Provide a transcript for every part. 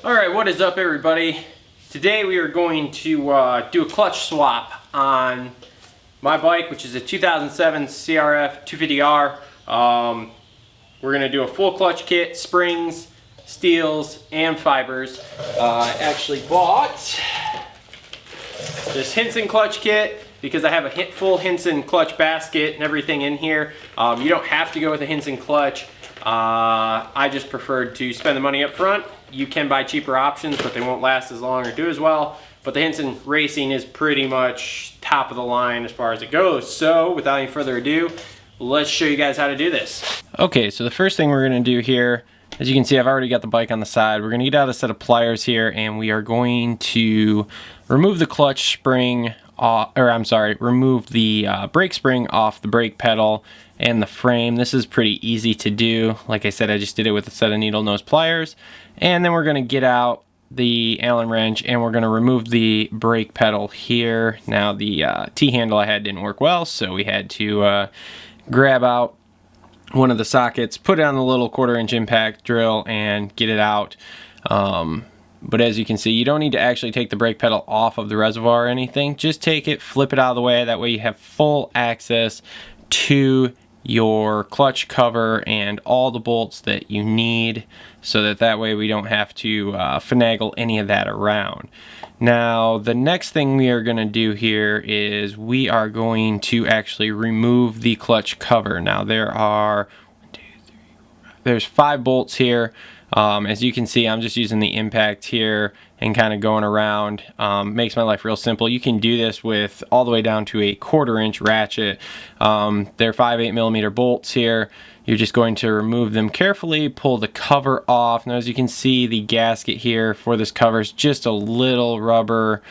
Alright, what is up everybody? Today we are going to do a clutch swap on my bike, which is a 2007 CRF250R. We're going to do a full clutch kit, springs, steels, and fibers. I actually bought this Hinson Clutch Kit because I have a full Hinson clutch basket and everything in here. You don't have to go with a Hinson clutch. I just preferred to spend the money up front. You can buy cheaper options, but they won't last as long or do as well. But the Hinson Racing is pretty much top of the line as far as it goes. So without any further ado, let's show you guys how to do this. Okay, so the first thing we're going to do here, as you can see, I've already got the bike on the side. We're going to get out a set of pliers here, and we are going to remove the clutch spring, remove the brake spring off the brake pedal and the frame. This is pretty easy to do. Like I said, I just did it with a set of needle nose pliers. And then we're going to get out the Allen wrench and we're going to remove the brake pedal here. Now the T-handle I had didn't work well, so we had to grab out one of the sockets, put it on the little 1/4-inch impact drill and get it out. But as you can see, you don't need to actually take the brake pedal off of the reservoir or anything. Just take it, flip it out of the way. That way you have full access to your clutch cover and all the bolts that you need, so that way we don't have to finagle any of that around. Now the next thing we are going to do here is we are going to actually remove the clutch cover. Now there's 5 bolts here. As you can see, I'm just using the impact here and kind of going around. Makes my life real simple. You can do this with all the way down to a 1/4-inch ratchet. They're 5/8mm bolts here. You're just going to remove them carefully, pull the cover off. Now as you can see, the gasket here for this cover is just a little rubber,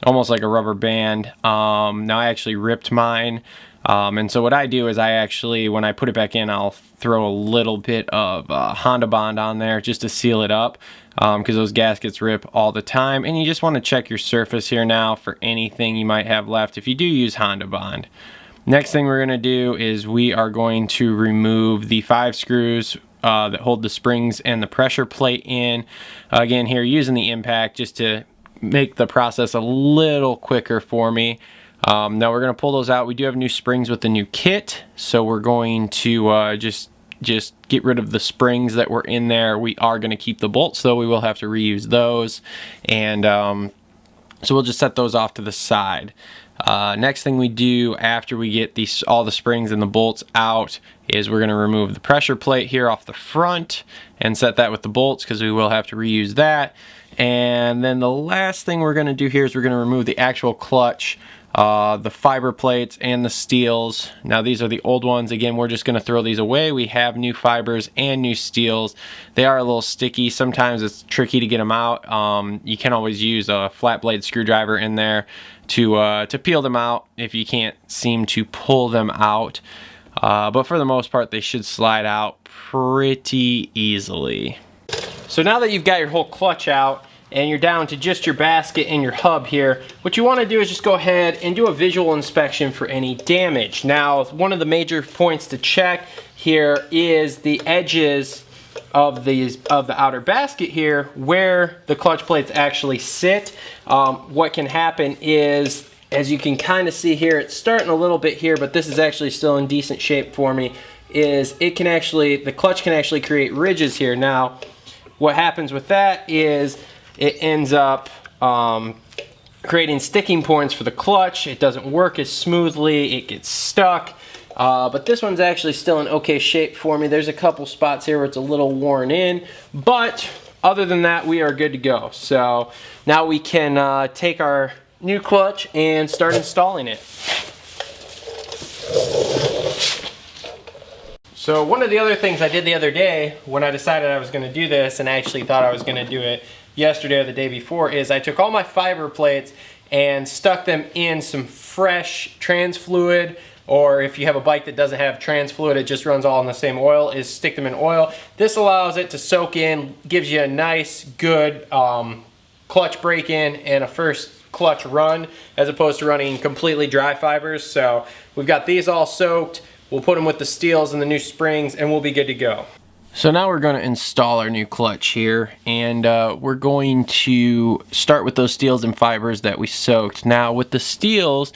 almost like a rubber band. Now I actually ripped mine. And so what I do is when I put it back in, I'll throw a little bit of Honda Bond on there just to seal it up, because those gaskets rip all the time. And you just want to check your surface here now for anything you might have left if you do use Honda Bond. Next thing we're going to do is we are going to remove the 5 screws that hold the springs and the pressure plate in. Again, here using the impact just to make the process a little quicker for me. Now we're going to pull those out. We do have new springs with the new kit, so we're going to just get rid of the springs that were in there. We are going to keep the bolts, though we will have to reuse those, and so we'll just set those off to the side. Next thing we do after we get all the springs and the bolts out is we're going to remove the pressure plate here off the front and set that with the bolts, because we will have to reuse that. And then the last thing we're going to do here is we're going to remove the actual clutch, the fiber plates and the steels. Now these are the old ones. Again, we're just going to throw these away. We have new fibers and new steels. They are a little sticky. Sometimes it's tricky to get them out. You can always use a flat blade screwdriver in there to peel them out if you can't seem to pull them out. But for the most part, they should slide out pretty easily. So now that you've got your whole clutch out and you're down to just your basket and your hub here, what you want to do is just go ahead and do a visual inspection for any damage. Now, one of the major points to check here is the edges of the outer basket here, where the clutch plates actually sit. What can happen is, as you can kind of see here, it's starting a little bit here, but this is actually still in decent shape for me, is the clutch can actually create ridges here. Now, what happens with that is it ends up creating sticking points for the clutch. It doesn't work as smoothly, it gets stuck. But this one's actually still in okay shape for me. There's a couple spots here where it's a little worn in, but other than that, we are good to go. So now we can take our new clutch and start installing it. So one of the other things I did the other day when I decided I was going to do this, and I actually thought I was going to do it yesterday or the day before, is I took all my fiber plates and stuck them in some fresh trans fluid, or if you have a bike that doesn't have trans fluid, it just runs all in the same oil, is stick them in oil. This allows it to soak in, gives you a nice, good clutch break-in and a first clutch run, as opposed to running completely dry fibers. So we've got these all soaked. We'll put them with the steels and the new springs and we'll be good to go. So now we're going to install our new clutch here, and we're going to start with those steels and fibers that we soaked. Now with the steels,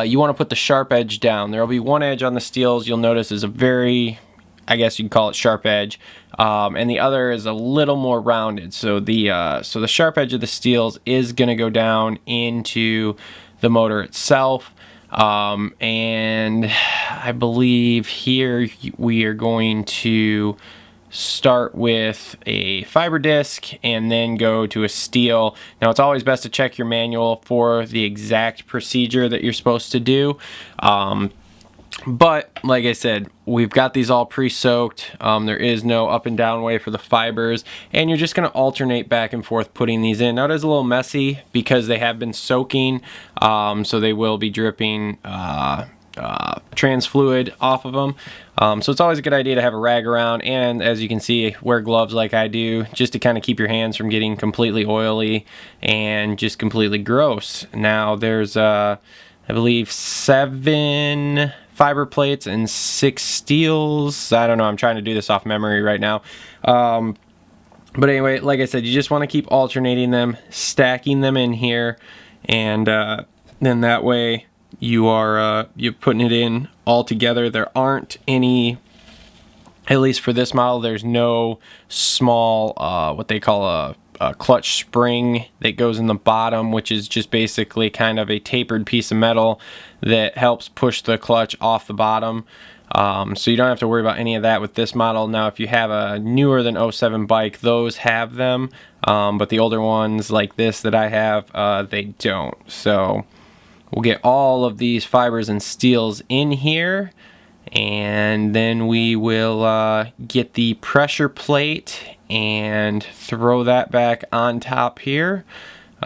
you want to put the sharp edge down. There will be one edge on the steels you'll notice is a very, I guess you'd call it sharp edge, and the other is a little more rounded. So the sharp edge of the steels is going to go down into the motor itself. And I believe here we are going to start with a fiber disc and then go to a steel. Now it's always best to check your manual for the exact procedure that you're supposed to do. But like I said, we've got these all pre-soaked. There is no up and down way for the fibers, and you're just going to alternate back and forth putting these in. Now it is a little messy because they have been soaking, so they will be dripping trans fluid off of them. So it's always a good idea to have a rag around, and as you can see, wear gloves like I do, just to kind of keep your hands from getting completely oily and just completely gross. Now there's I believe 7 fiber plates and 6 steels. I don't know, I'm trying to do this off memory right now. But anyway, like I said, you just want to keep alternating them, stacking them in here, and then that way you're putting it in all together. There aren't any, at least for this model, there's no small what they call a clutch spring that goes in the bottom, which is just basically kind of a tapered piece of metal that helps push the clutch off the bottom. So you don't have to worry about any of that with this model. Now if you have a newer than 07 bike, those have them, but the older ones like this that I have, they don't. So we'll get all of these fibers and steels in here, and then we will get the pressure plate and throw that back on top here.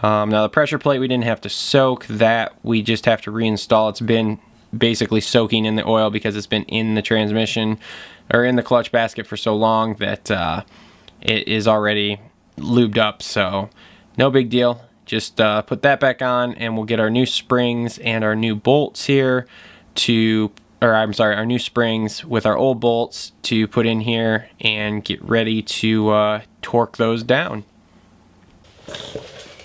Now the pressure plate we didn't have to soak, that we just have to reinstall. It's been basically soaking in the oil because it's been in the transmission or in the clutch basket for so long that it is already lubed up, so no big deal. Just put that back on, and we'll get our new springs and our new bolts here to, or I'm sorry, our new springs with our old bolts to put in here and get ready to torque those down.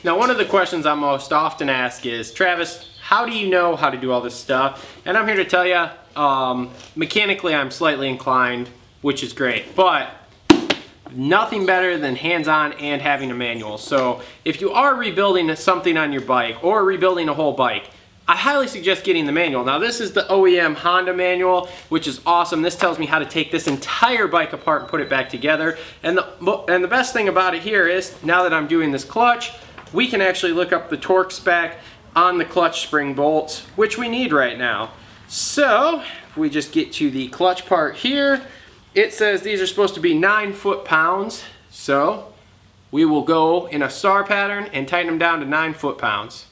Now one of the questions I'm most often asked is, Travis, how do you know how to do all this stuff? And I'm here to tell you, mechanically I'm slightly inclined, which is great, but nothing better than hands-on and having a manual. So if you are rebuilding something on your bike or rebuilding a whole bike, I highly suggest getting the manual. Now this is the OEM Honda manual, which is awesome. This tells me how to take this entire bike apart and put it back together. And the best thing about it here is, now that I'm doing this clutch, we can actually look up the torque spec on the clutch spring bolts, which we need right now. So if we just get to the clutch part here, it says these are supposed to be 9 foot-pounds. So we will go in a star pattern and tighten them down to 9 foot-pounds.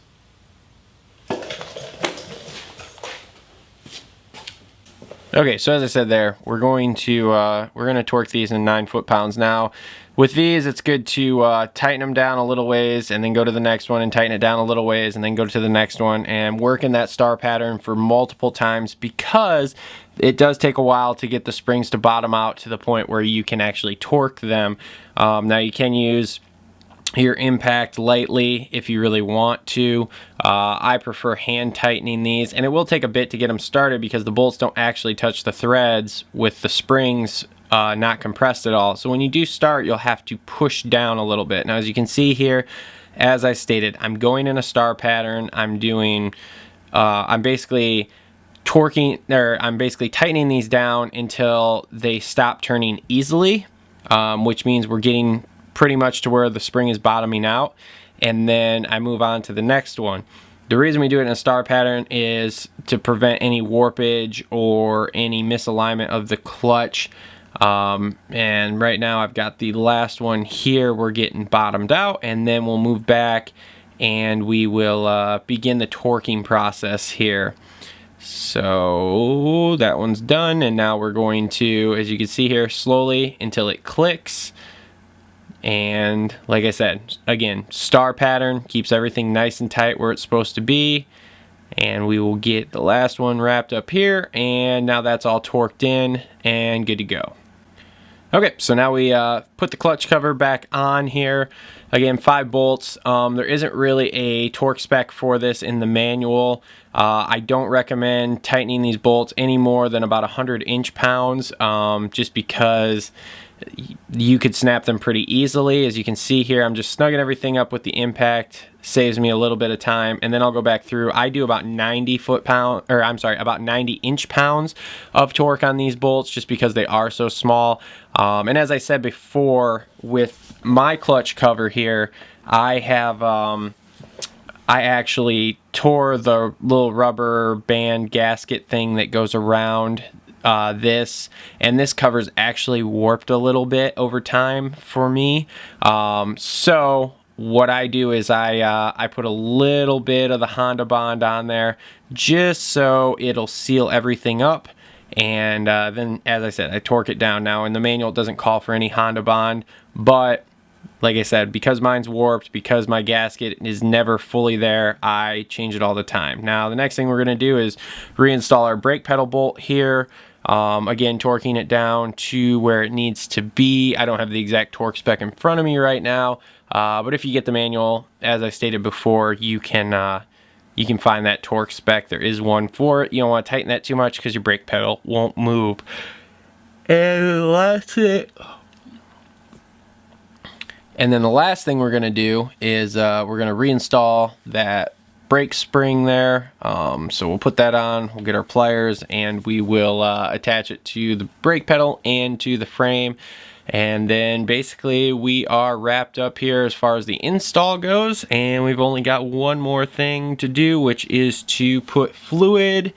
Okay, so as I said there, we're going to torque these in 9 foot-pounds. Now, with these, it's good to tighten them down a little ways and then go to the next one and tighten it down a little ways and then go to the next one and work in that star pattern for multiple times, because it does take a while to get the springs to bottom out to the point where you can actually torque them. Now, you can use your impact lightly if you really want to. I prefer hand tightening these, and it will take a bit to get them started because the bolts don't actually touch the threads with the springs not compressed at all. So when you do start, you'll have to push down a little bit. Now as you can see here, as I stated, I'm going in a star pattern. I'm doing, I'm basically torquing, or I'm basically tightening these down until they stop turning easily, which means we're getting pretty much to where the spring is bottoming out, and then I move on to the next one. The reason we do it in a star pattern is to prevent any warpage or any misalignment of the clutch. And right now I've got the last one here, we're getting bottomed out, and then we'll move back and we will begin the torquing process here. So that one's done, and now we're going to, as you can see here, slowly until it clicks. And like I said, again, star pattern keeps everything nice and tight where it's supposed to be. And we will get the last one wrapped up here, and now that's all torqued in and good to go. Okay, so now we put the clutch cover back on here. Again, 5 bolts. There isn't really a torque spec for this in the manual. I don't recommend tightening these bolts any more than about 100 inch-pounds, just because you could snap them pretty easily. As you can see here, I'm just snugging everything up with the impact. Saves me a little bit of time, and then I'll go back through. I do about 90 inch-pounds of torque on these bolts, just because they are so small. And as I said before, with my clutch cover here, I have I actually tore the little rubber band gasket thing that goes around this, and this cover's actually warped a little bit over time for me. So what I do is I put a little bit of the Honda Bond on there just so it'll seal everything up, and then, as I said, I torque it down. Now in the manual it doesn't call for any Honda Bond, but like I said, because mine's warped, because my gasket is never fully there, I change it all the time. Now the next thing we're going to do is reinstall our brake pedal bolt here. Again, torquing it down to where it needs to be. I don't have the exact torque spec in front of me right now, but if you get the manual, as I stated before, you can find that torque spec. There is one for it. You don't want to tighten that too much because your brake pedal won't move. And that's it. And then the last thing we're going to do is we're going to reinstall that brake spring there. So we'll put that on, we'll get our pliers, and we will attach it to the brake pedal and to the frame. And then basically we are wrapped up here as far as the install goes, and we've only got one more thing to do, which is to put fluid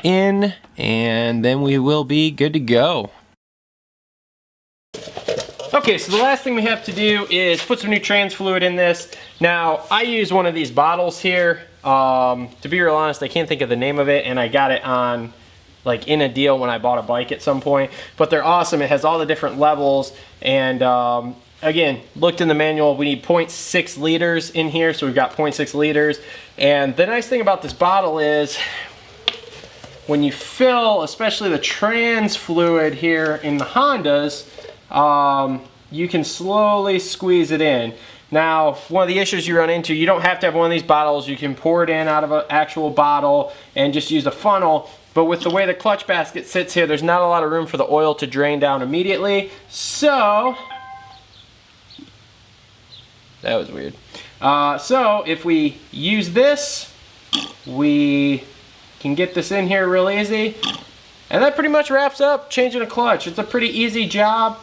in, and then we will be good to go. Okay, so the last thing we have to do is put some new trans fluid in this. Now, I use one of these bottles here. To be real honest, I can't think of the name of it, and I got it on, like, in a deal when I bought a bike at some point. But they're awesome. It has all the different levels, and again, looked in the manual, we need 0.6 liters in here, so we've got 0.6 liters. And the nice thing about this bottle is, when you fill, especially the trans fluid here in the Hondas, you can slowly squeeze it in. Now, one of the issues you run into, you don't have to have one of these bottles. You can pour it in out of an actual bottle and just use a funnel. But with the way the clutch basket sits here, there's not a lot of room for the oil to drain down immediately. So, that was weird. So if we use this, we can get this in here real easy. And that pretty much wraps up changing a clutch. It's a pretty easy job.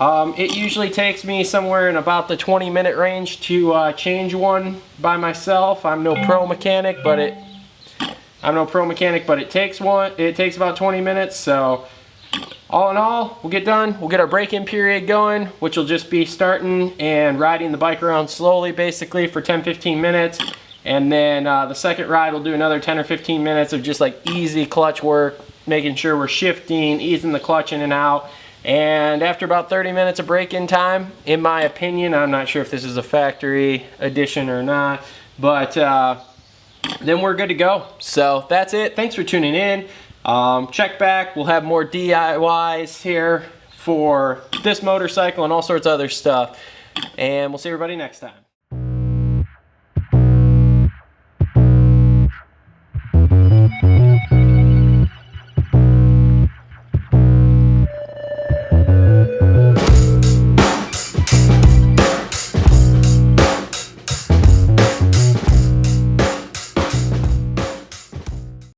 It usually takes me somewhere in about the 20-minute range to change one by myself. I'm no pro mechanic, but it takes about 20 minutes. So all in all, we'll get done. We'll get our break-in period going, which will just be starting and riding the bike around slowly, basically for 10-15 minutes. And then the second ride, we'll do another 10 or 15 minutes of just like easy clutch work, making sure we're shifting, easing the clutch in and out. And after about 30 minutes of break-in time, in my opinion, I'm not sure if this is a factory edition or not, but then we're good to go. So that's it. Thanks for tuning in. Check back. We'll have more DIYs here for this motorcycle and all sorts of other stuff. And we'll see everybody next time.